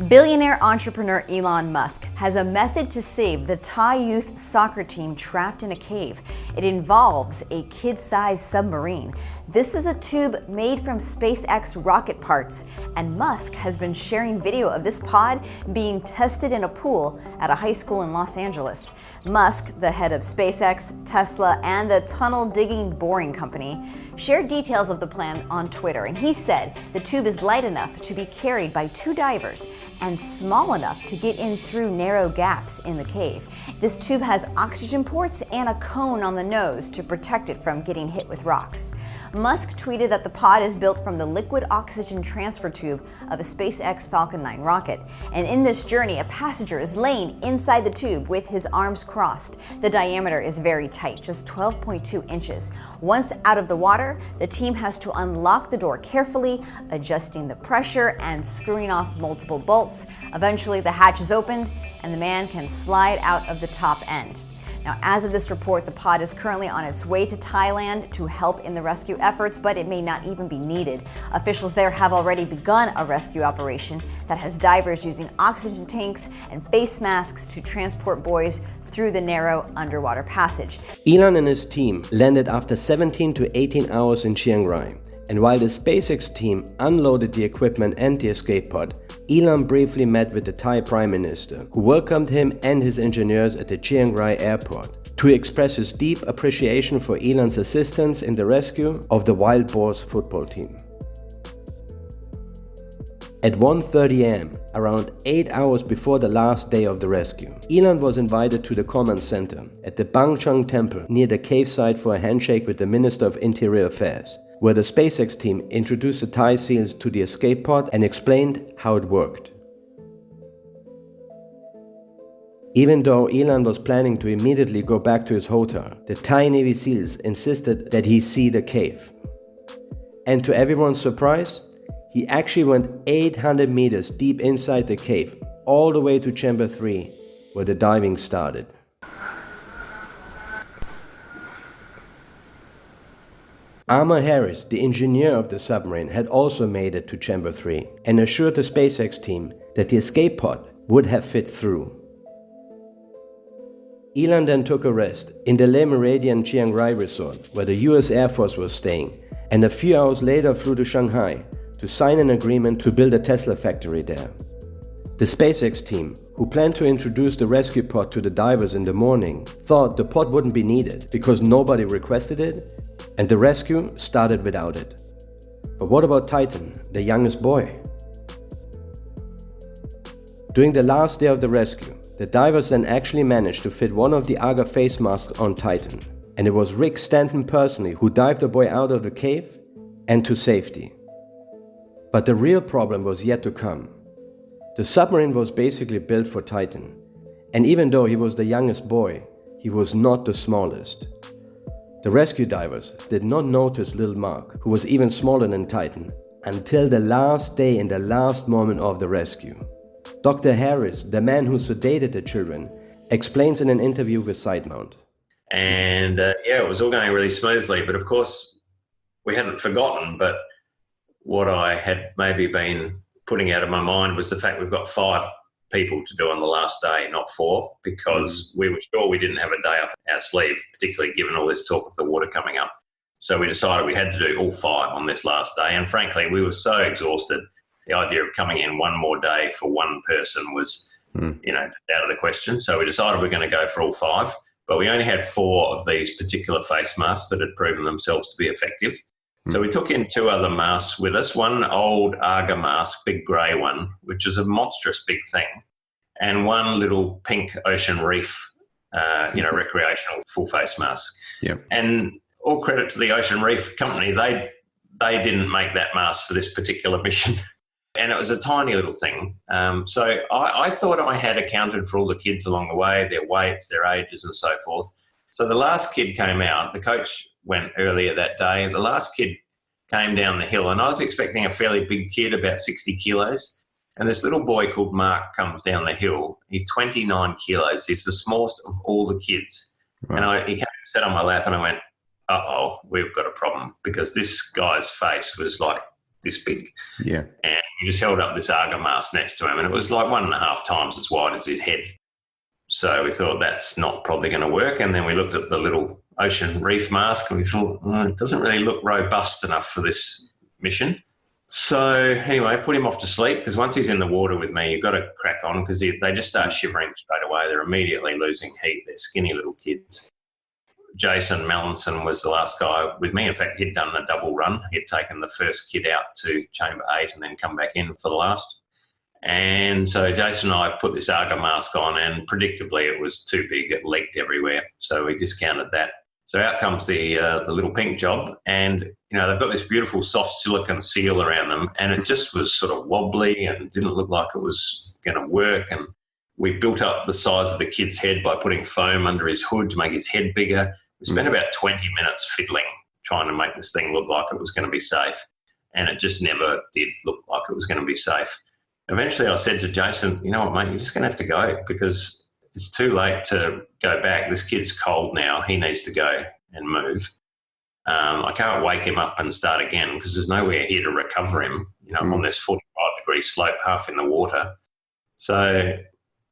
Billionaire entrepreneur Elon Musk has a method to save the Thai youth soccer team trapped in a cave. It involves a kid-sized submarine. This is a tube made from SpaceX rocket parts, and Musk has been sharing video of this pod being tested in a pool at a high school in Los Angeles. Musk, the head of SpaceX, Tesla, and the tunnel-digging boring company, shared details of the plan on Twitter, and he said the tube is light enough to be carried by 2 divers and small enough to get in through narrow gaps in the cave. This tube has oxygen ports and a cone on the nose to protect it from getting hit with rocks. Musk tweeted that the pod is built from the liquid oxygen transfer tube of a SpaceX Falcon 9 rocket. And in this journey, a passenger is laying inside the tube with his arms crossed. The diameter is very tight, just 12.2 inches. Once out of the water, the team has to unlock the door carefully, adjusting the pressure and screwing off multiple bolts. Eventually, the hatch is opened and the man can slide out of the top end. Now, as of this report, the pod is currently on its way to Thailand to help in the rescue efforts, but it may not even be needed. Officials there have already begun a rescue operation that has divers using oxygen tanks and face masks to transport boys through the narrow underwater passage. Elon and his team landed after 17 to 18 hours in Chiang Rai. And while the SpaceX team unloaded the equipment and the escape pod, Elon briefly met with the Thai Prime Minister, who welcomed him and his engineers at the Chiang Rai airport to express his deep appreciation for Elon's assistance in the rescue of the Wild Boars football team. At 1:30 am, around 8 hours before the last day of the rescue, Elon was invited to the command center at the Bangchang Temple near the cave site for a handshake with the Minister of Interior Affairs, where the SpaceX team introduced the Thai SEALs to the escape pod and explained how it worked. Even though Elon was planning to immediately go back to his hotel, the Thai Navy SEALs insisted that he see the cave. And to everyone's surprise, he actually went 800 meters deep inside the cave, all the way to Chamber 3, where the diving started. Amar Harris, the engineer of the submarine, had also made it to Chamber 3 and assured the SpaceX team that the escape pod would have fit through. Elon then took a rest in the Le Méridien Chiang Rai resort, where the US Air Force was staying, and a few hours later flew to Shanghai to sign an agreement to build a Tesla factory there. The SpaceX team, who planned to introduce the rescue pod to the divers in the morning, thought the pod wouldn't be needed because nobody requested it, and the rescue started without it. But what about Titan, the youngest boy? During the last day of the rescue, the divers then actually managed to fit one of the Aga face masks on Titan, and it was Rick Stanton personally who dived the boy out of the cave and to safety. But the real problem was yet to come. The submarine was basically built for Titan, and even though he was the youngest boy, he was not the smallest. The rescue divers did not notice little Mark, who was even smaller than Titan, until the last day and the last moment of the rescue. Dr. Harris, the man who sedated the children, explains in an interview with Sidemount. And it was all going really smoothly, but of course we hadn't forgotten, but what I had maybe been putting out of my mind was the fact we've got 5 people to do on the last day, not 4, because we were sure we didn't have a day up our sleeve, particularly given all this talk of the water coming up. So we decided we had to do all 5 on this last day. And frankly, we were so exhausted, the idea of coming in one more day for one person was, out of the question. So we decided we're going to go for all 5, but we only had 4 of these particular face masks that had proven themselves to be effective. So we took in 2 other masks with us, one old Aga mask, big grey one, which is a monstrous big thing, and one little pink ocean reef, recreational full face mask. Yep. And all credit to the Ocean Reef company, they didn't make that mask for this particular mission. And it was a tiny little thing. So I thought I had accounted for all the kids along the way, their weights, their ages and so forth. So the last kid came out, the coach went earlier that day, the last kid came down the hill, and I was expecting a fairly big kid, about 60 kilos. And this little boy called Mark comes down the hill. He's 29 kilos. He's the smallest of all the kids. Right. And he came and sat on my lap and I went, uh-oh, we've got a problem, because this guy's face was like this big. Yeah. And we just held up this Arga mask next to him, and it was like 1.5 times as wide as his head. So we thought that's not probably going to work. And then we looked at the little ocean reef mask and we thought, it doesn't really look robust enough for this mission. So anyway, put him off to sleep, because once he's in the water with me, you've got to crack on, because they just start shivering straight away. They're immediately losing heat. They're skinny little kids. Jason Mallinson was the last guy with me. In fact, he'd done a double run. He'd taken the first kid out to Chamber 8 and then come back in for the last. And so Jason and I put this Arga mask on, and predictably it was too big. It leaked everywhere. So we discounted that. So out comes the little pink job, and they've got this beautiful soft silicone seal around them, and it just was sort of wobbly and didn't look like it was going to work. And we built up the size of the kid's head by putting foam under his hood to make his head bigger. We spent about 20 minutes fiddling, trying to make this thing look like it was going to be safe, and it just never did look like it was going to be safe. Eventually I said to Jason, you know what, mate, you're just going to have to go, because it's too late to go back. This kid's cold now. He needs to go and move. I can't wake him up and start again, because there's nowhere here to recover him. I'm on this 45-degree slope, half in the water. So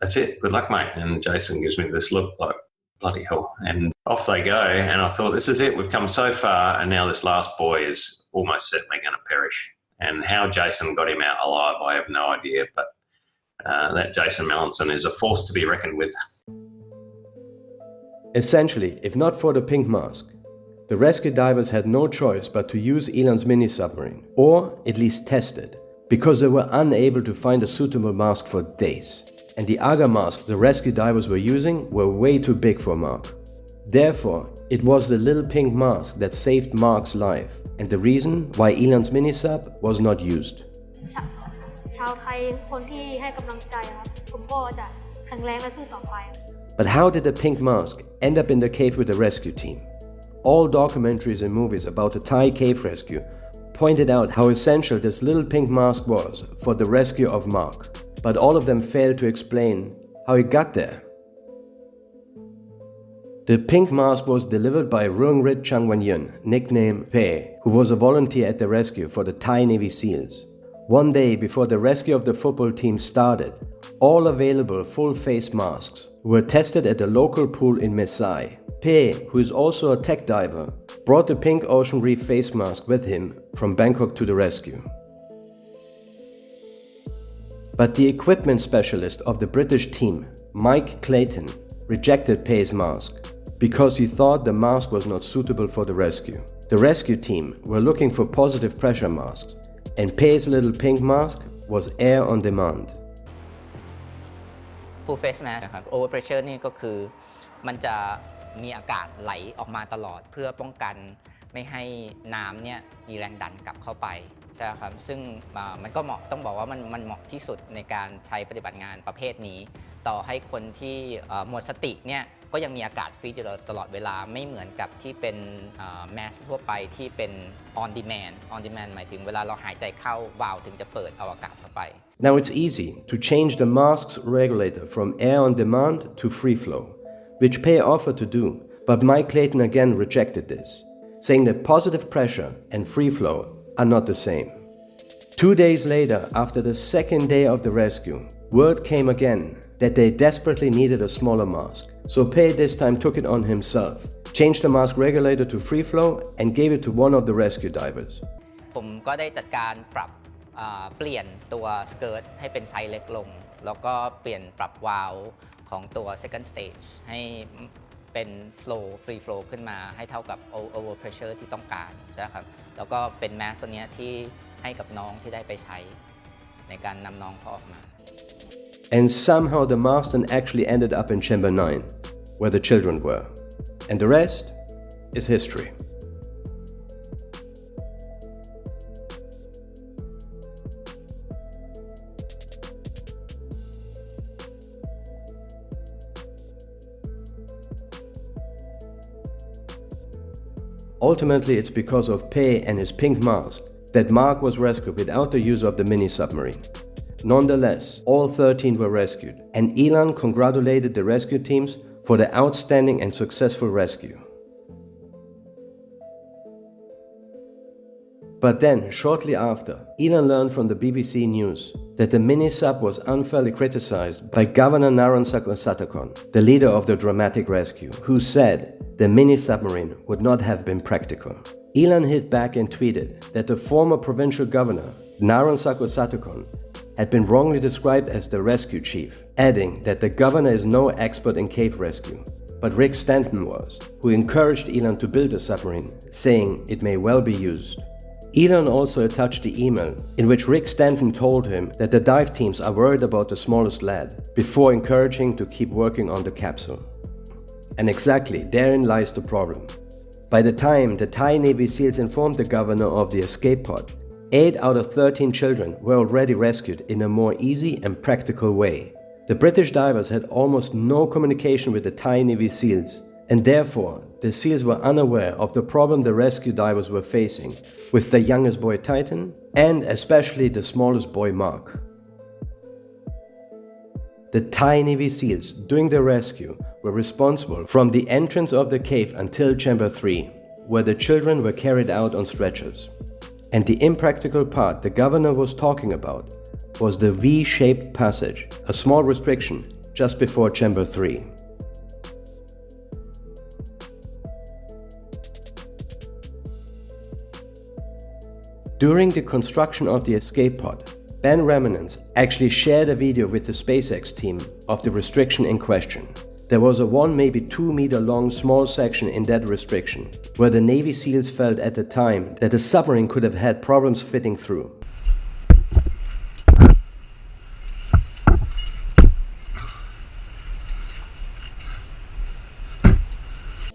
that's it. Good luck, mate. And Jason gives me this look like, bloody hell. And off they go. And I thought, this is it. We've come so far, and now this last boy is almost certainly going to perish. And how Jason got him out alive, I have no idea. But that Jason Mallinson is a force to be reckoned with. Essentially, if not for the pink mask, the rescue divers had no choice but to use Elon's mini-submarine, or at least test it, because they were unable to find a suitable mask for days. And the Arga masks the rescue divers were using were way too big for Mark. Therefore, it was the little pink mask that saved Mark's life, and the reason why Elon's mini-sub was not used. ชาวไทยคนที่ให้กำลังใจครับผมก็จะแข็งแรงและสู้ต่อไป But how did the pink mask end up in the cave with the rescue team? All documentaries and movies about the Thai cave rescue pointed out how essential this little pink mask was for the rescue of Mark, but all of them failed to explain how it got there. The pink mask was delivered by Rungrit Changwan-yun, nicknamed Pe, who was a volunteer at the rescue for the Thai Navy SEALs. One day before the rescue of the football team started, all available full-face masks were tested at a local pool in Mesai. Pe, who is also a tech diver, brought the pink ocean reef face mask with him from Bangkok to the rescue. But the equipment specialist of the British team, Mike Clayton, rejected Pe's mask because he thought the mask was not suitable for the rescue. The rescue team were looking for positive pressure masks, and Pe's little pink mask was air on demand. Full face mask นะครับ overpressure นี่ก็คือมันจะมีอากาศไหลออกมาตลอดเพื่อป้องกันไม่ให้น้ำเนี่ยมีแรงดันกลับเข้าไปใช่ครับซึ่งมันก็เหมาะต้องบอกว่ามันเหมาะที่สุดในการใช้ปฏิบัติงานประเภทนี้ต่อให้คนที่หมดสติเนี่ยก็ยังมีอากาศฟรีอยู่ตลอดเวลาไม่เหมือนกับที่เป็นแมสทั่วไปที่เป็น on demand หมายถึงเวลาเราหายใจเข้าวาล์วถึงจะเปิดเอาอากาศเข้าไป Now it's easy to change the mask's regulator from air on demand to free flow, which Pe offered to do, but Mike Clayton again rejected this, saying that positive pressure and free flow are not the same. 2 days later, after the second day of the rescue, word came again that they desperately needed a smaller mask. So Pe this time took it on himself, changed the mask regulator to free flow and gave it to one of the rescue divers. ผมก็ได้จัดการปรับเปลี่ยนตัวสเกิร์ตให้เป็นไซส์เล็กลงแล้วก็เปลี่ยนปรับวาล์วของตัว second stage ให้เป็น flow free flow ขึ้นมาให้เท่ากับ over pressure ที่ต้องการใช่ครับแล้วก็เป็นแมสตัวนี้ที่ให้กับน้องที่ได้ไปใช้ในการนำน้องเขาออกมา And somehow the mask then actually ended up in Chamber 9, where the children were. And the rest is history. Ultimately, it's because of Pe and his pink mask that Mark was rescued without the use of the mini-submarine. Nonetheless, all 13 were rescued, and Elon congratulated the rescue teams for the outstanding and successful rescue. But then, shortly after, Elon learned from the BBC News that the mini-sub was unfairly criticized by Governor Naron Satakon, the leader of the dramatic rescue, who said the mini-submarine would not have been practical. Elon hit back and tweeted that the former provincial governor, Naron Satakon, had been wrongly described as the rescue chief, adding that the governor is no expert in cave rescue, but Rick Stanton was, who encouraged Elon to build a submarine, saying it may well be used. Elon also attached the email in which Rick Stanton told him that the dive teams are worried about the smallest lad, before encouraging to keep working on the capsule. And exactly therein lies the problem. By the time the Thai Navy SEALs informed the governor of the escape pod, 8 out of 13 children were already rescued in a more easy and practical way. The British divers had almost no communication with the Thai Navy SEALs, and therefore the SEALs were unaware of the problem the rescue divers were facing with the youngest boy Titan and especially the smallest boy Mark. The Thai Navy SEALs doing the rescue were responsible from the entrance of the cave until Chamber 3, where the children were carried out on stretchers. And the impractical part the governor was talking about was the V-shaped passage, a small restriction just before Chamber 3. During the construction of the escape pod, Ben Remanence actually shared a video with the SpaceX team of the restriction in question. There was a 1 maybe 2 meter long small section in that restriction, where the Navy SEALs felt at the time that the submarine could have had problems fitting through.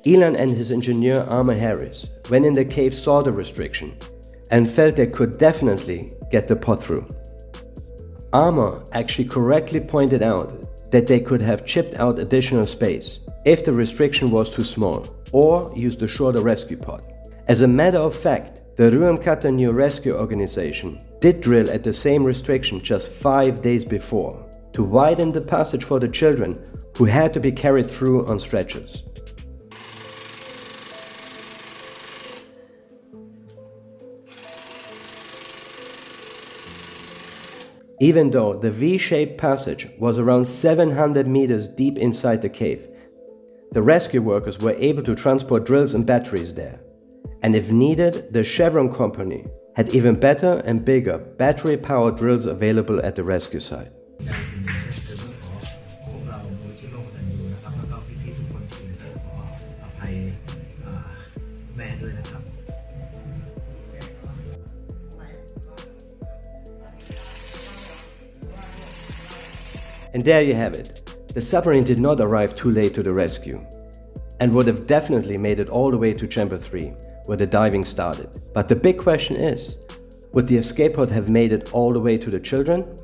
Elon and his engineer Armour Harris, when in the cave, saw the restriction and felt they could definitely get the pod through. Armour actually correctly pointed out that they could have chipped out additional space if the restriction was too small, or used a shorter rescue pod. As a matter of fact, the Ruamkata Rescue Organization did drill at the same restriction just 5 days before, to widen the passage for the children who had to be carried through on stretchers. Even though the V-shaped passage was around 700 meters deep inside the cave, the rescue workers were able to transport drills and batteries there. And if needed, the Chevron company had even better and bigger battery-powered drills available at the rescue site. And there you have it. The submarine did not arrive too late to the rescue, and would have definitely made it all the way to Chamber 3, where the diving started. But the big question is, would the escape pod have made it all the way to the children?